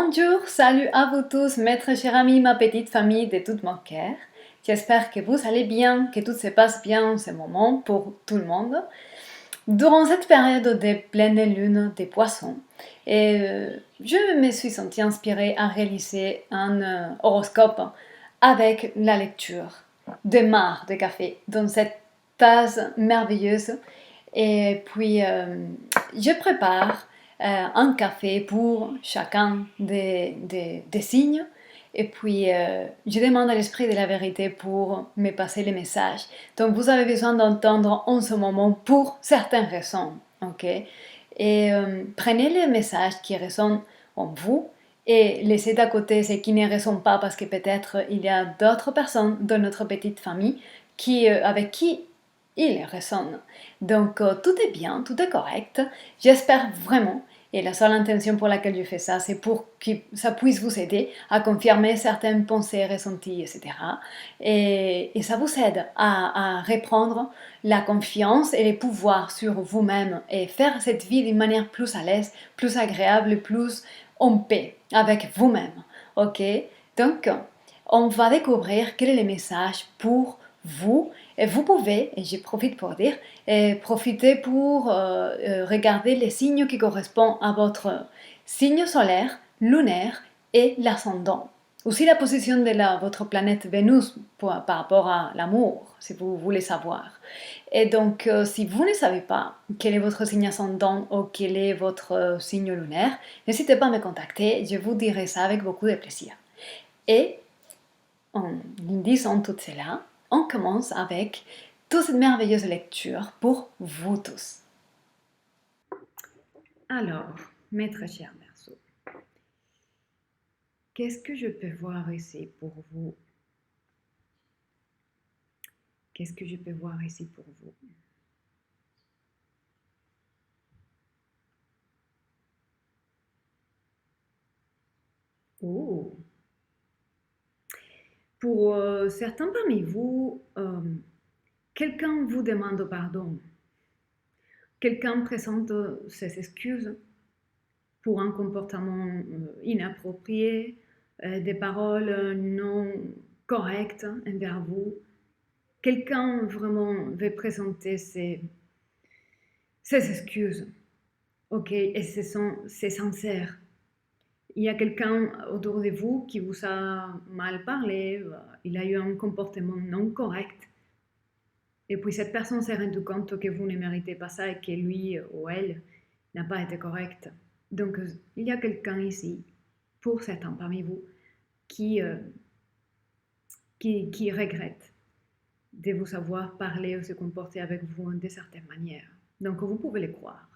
Bonjour, salut à vous tous, maître cher ami, ma petite famille de tout mon cœur. J'espère que vous allez bien, que tout se passe bien en ce moment pour tout le monde. Durant cette période de pleine lune des poissons, je me suis sentie inspirée à réaliser un horoscope avec la lecture de marc de café dans cette tasse merveilleuse. Et puis, je prépare un café pour chacun des signes. Et puis, je demande à l'esprit de la vérité pour me passer les messages. Donc, vous avez besoin d'entendre en ce moment pour certaines raisons. Ok? Et prenez les messages qui résonnent en vous et laissez d'à côté ceux qui ne résonnent pas parce que peut-être il y a d'autres personnes dans notre petite famille avec qui il résonne. Donc tout est bien, tout est correct. J'espère vraiment, et la seule intention pour laquelle je fais ça, c'est pour que ça puisse vous aider à confirmer certaines pensées ressenties, etc. Et ça vous aide à reprendre la confiance et les pouvoirs sur vous-même et faire cette vie d'une manière plus à l'aise, plus agréable, plus en paix avec vous-même. Ok? Donc, on va découvrir quel est le message pour vous. Et vous pouvez, et j'en profite pour dire, profiter pour regarder les signes qui correspondent à votre signe solaire, lunaire et l'ascendant. Aussi la position de votre planète Vénus par rapport à l'amour, si vous voulez savoir. Et donc, si vous ne savez pas quel est votre signe ascendant ou quel est votre signe lunaire, n'hésitez pas à me contacter, je vous dirai ça avec beaucoup de plaisir. Et en disant tout cela, on commence avec toute cette merveilleuse lecture pour vous tous. Alors, maître cher Verseau, qu'est-ce que je peux voir ici pour vous? Qu'est-ce que je peux voir ici pour vous? Oh! Pour certains parmi vous, quelqu'un vous demande pardon. Quelqu'un présente ses excuses pour un comportement inapproprié, des paroles non correctes envers vous. Quelqu'un vraiment veut présenter ses excuses, ok, et c'est sincère. Il y a quelqu'un autour de vous qui vous a mal parlé, il a eu un comportement non correct, et puis cette personne s'est rendue compte que vous ne méritez pas ça et que lui ou elle n'a pas été correct. Donc il y a quelqu'un ici, pour certains parmi vous, qui regrette de vous savoir parler ou se comporter avec vous de certaines manières. Donc vous pouvez le croire,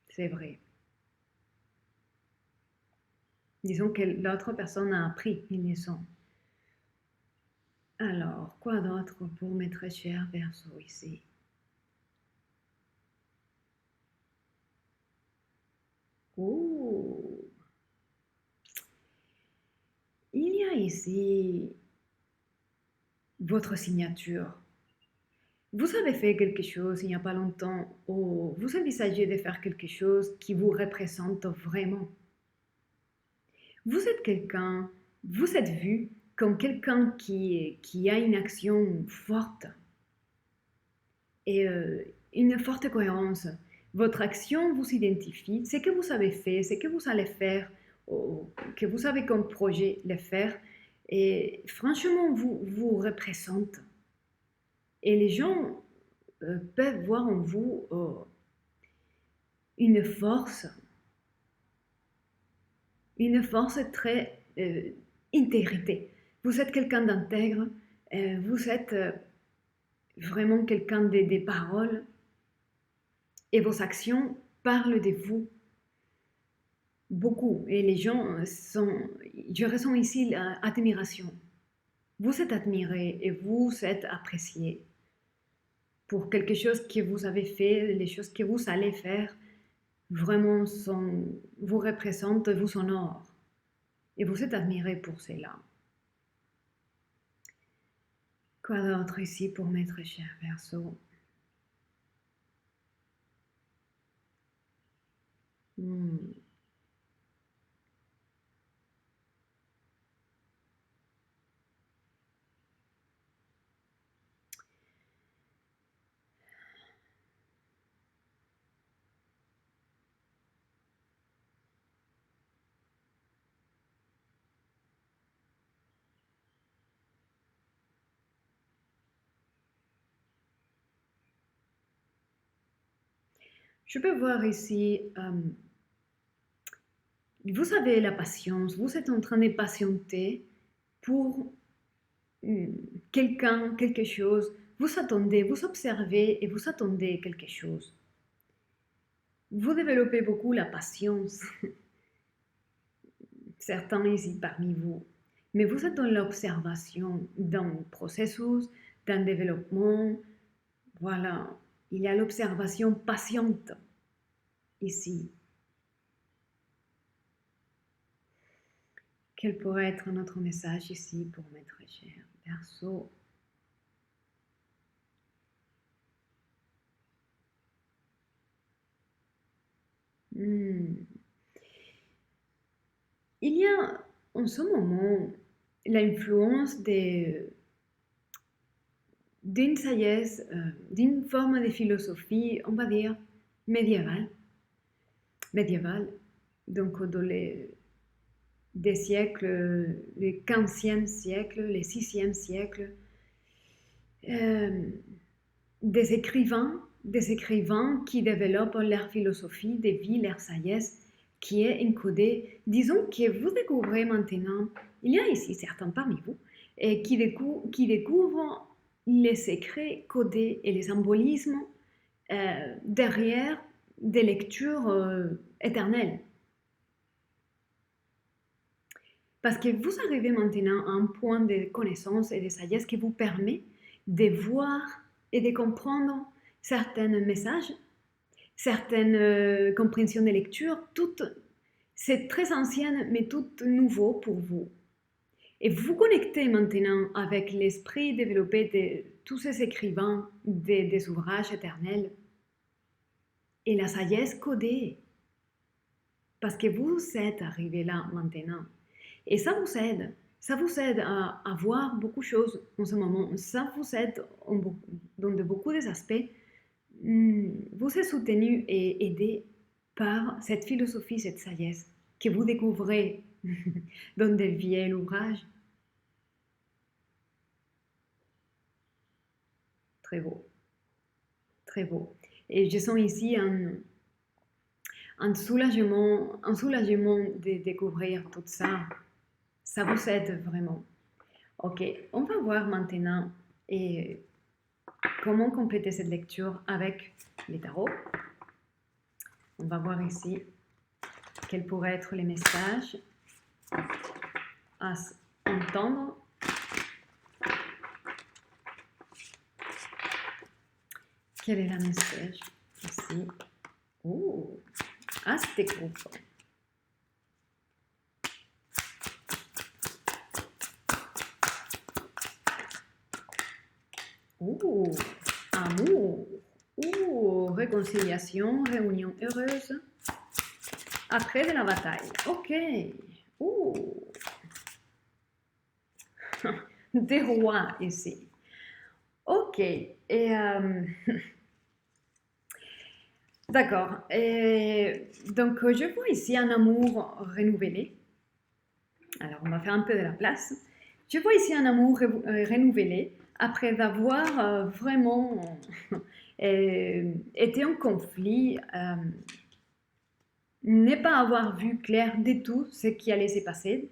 c'est vrai. Disons que l'autre personne a appris une leçon. Alors, quoi d'autre pour mes très chers Verseaux ici? Oh! Il y a ici votre signature. Vous avez fait quelque chose il n'y a pas longtemps ou vous envisagez de faire quelque chose qui vous représente vraiment. Vous êtes quelqu'un, vous êtes vu comme quelqu'un qui a une action forte et une forte cohérence. Votre action vous identifie, ce que vous avez fait, ce que vous allez faire, ou que vous avez comme projet de faire, et franchement vous représente. Et les gens peuvent voir en vous une force, très intégrité. Vous êtes quelqu'un d'intègre, vous êtes vraiment quelqu'un des paroles et vos actions parlent de vous beaucoup. Et les gens je ressens ici l'admiration. Vous êtes admiré et vous êtes apprécié pour quelque chose que vous avez fait, les choses que vous allez faire, vraiment vous représentent, vous honorent. Et vous êtes admiré pour cela. Quoi d'autre ici pour mettre cher Verseau? Je peux voir ici, vous avez la patience, vous êtes en train de patienter pour quelqu'un, quelque chose. Vous attendez, vous observez et vous attendez quelque chose. Vous développez beaucoup la patience, certains ici parmi vous. Mais vous êtes dans l'observation, dans le processus, dans le développement. Voilà, il y a l'observation patiente ici. Quel pourrait être notre message ici pour Maître cher Verseau? Il y a en ce moment l'influence d'une sagesse, d'une forme de philosophie, on va dire, médiévale. Donc dans des siècles, le 15e siècle, le 6e siècle, des écrivains qui développent leur philosophie de vie, leur sagesse, qui est encodée. Disons que vous découvrez maintenant, il y a ici certains parmi vous, et qui découvrent les secrets codés et les symbolismes derrière des lectures éternelles. Parce que vous arrivez maintenant à un point de connaissance et de sagesse qui vous permet de voir et de comprendre certains messages, certaines compréhensions de lecture, c'est très ancienne mais tout nouveau pour vous. Et vous connectez maintenant avec l'esprit développé de tous ces écrivains des ouvrages éternels et la sagesse codée. Parce que vous êtes arrivé là maintenant. Et ça vous aide à voir beaucoup de choses en ce moment. Ça vous aide dans de beaucoup d'aspects. Vous êtes soutenu et aidé par cette philosophie, cette sagesse que vous découvrez dans des vieils ouvrages. Très beau. Très beau. Et je sens ici un soulagement de découvrir tout ça. Ça vous aide vraiment. Ok, on va voir maintenant comment compléter cette lecture avec les tarots. On va voir ici quels pourraient être les messages à entendre. Quel est le message ici? Oh, Aztec-groupe. Oh, amour. Oh, réconciliation, réunion heureuse. Après de la bataille. Ok. Oh. Des rois ici. Ok. Et d'accord. Donc, je vois ici un amour renouvelé. Alors, on va faire un peu de la place. Je vois ici un amour renouvelé après avoir vraiment été en conflit, ne pas avoir vu clair du tout ce qui allait se passer.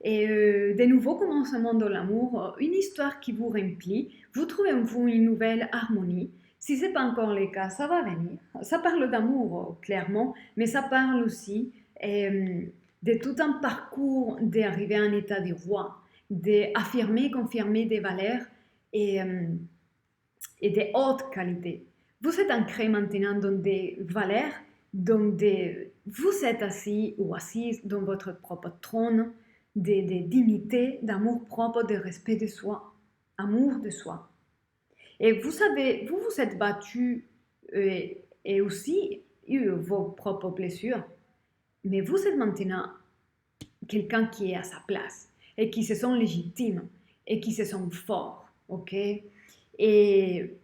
Et de nouveaux commencements dans l'amour, une histoire qui vous remplit, vous trouvez en vous une nouvelle harmonie. Si ce n'est pas encore le cas, ça va venir. Ça parle d'amour, clairement, mais ça parle aussi de tout un parcours d'arriver à un état de roi, d'affirmer, confirmer des valeurs et de haute qualité. Vous êtes ancré maintenant dans des valeurs, vous êtes assis ou assise dans votre propre trône, de dignité, d'amour propre, de respect de soi, amour de soi. Et vous savez, vous vous êtes battu et aussi eu vos propres blessures, mais vous êtes maintenant quelqu'un qui est à sa place et qui se sent légitime et qui se sent fort, ok? Et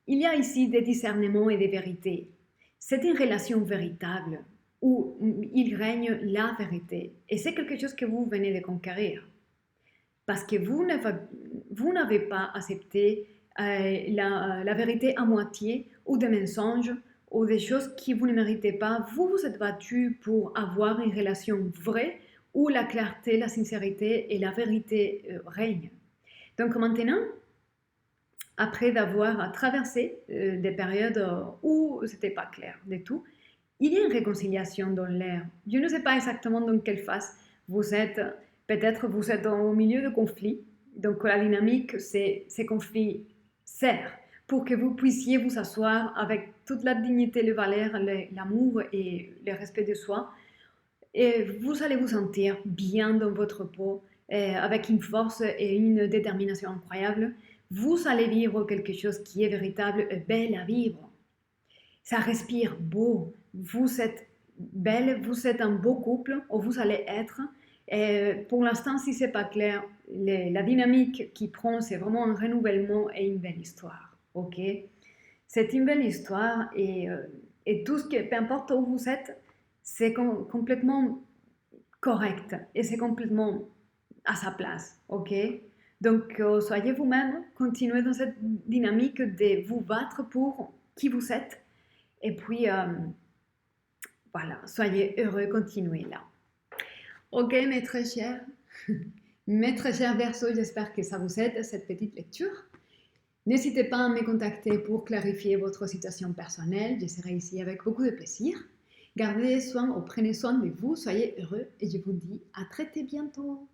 il y a ici des discernements et des vérités. C'est une relation véritable où il règne la vérité. Et c'est quelque chose que vous venez de conquérir. Parce que vous n'avez pas accepté la vérité à moitié ou des mensonges ou des choses que vous ne méritez pas, vous vous êtes battu pour avoir une relation vraie où la clarté, la sincérité et la vérité règnent. Donc maintenant, après d'avoir traversé des périodes où c'était pas clair du tout, il y a une réconciliation dans l'air. Je ne sais pas exactement dans quelle phase vous êtes. Peut-être vous êtes au milieu de conflits. Donc la dynamique, c'est ces conflits servent pour que vous puissiez vous asseoir avec toute la dignité, les valeurs, l'amour et le respect de soi. Et vous allez vous sentir bien dans votre peau, avec une force et une détermination incroyable. Vous allez vivre quelque chose qui est véritable et belle à vivre. Ça respire beau. Vous êtes belle, vous êtes un beau couple, ou vous allez être. Et pour l'instant, si c'est pas clair, la dynamique qui prend, c'est vraiment un renouvellement et une belle histoire. Ok? C'est une belle histoire et tout ce que, peu importe où vous êtes, c'est complètement correct et c'est complètement à sa place. Ok? Donc, soyez vous-même, continuez dans cette dynamique de vous battre pour qui vous êtes. Et puis, voilà, soyez heureux, continuez là. Ok, mes très chers, mes très chers Verseaux, j'espère que ça vous aide, cette petite lecture. N'hésitez pas à me contacter pour clarifier votre situation personnelle, je serai ici avec beaucoup de plaisir. Gardez soin ou prenez soin de vous, soyez heureux et je vous dis à très bientôt.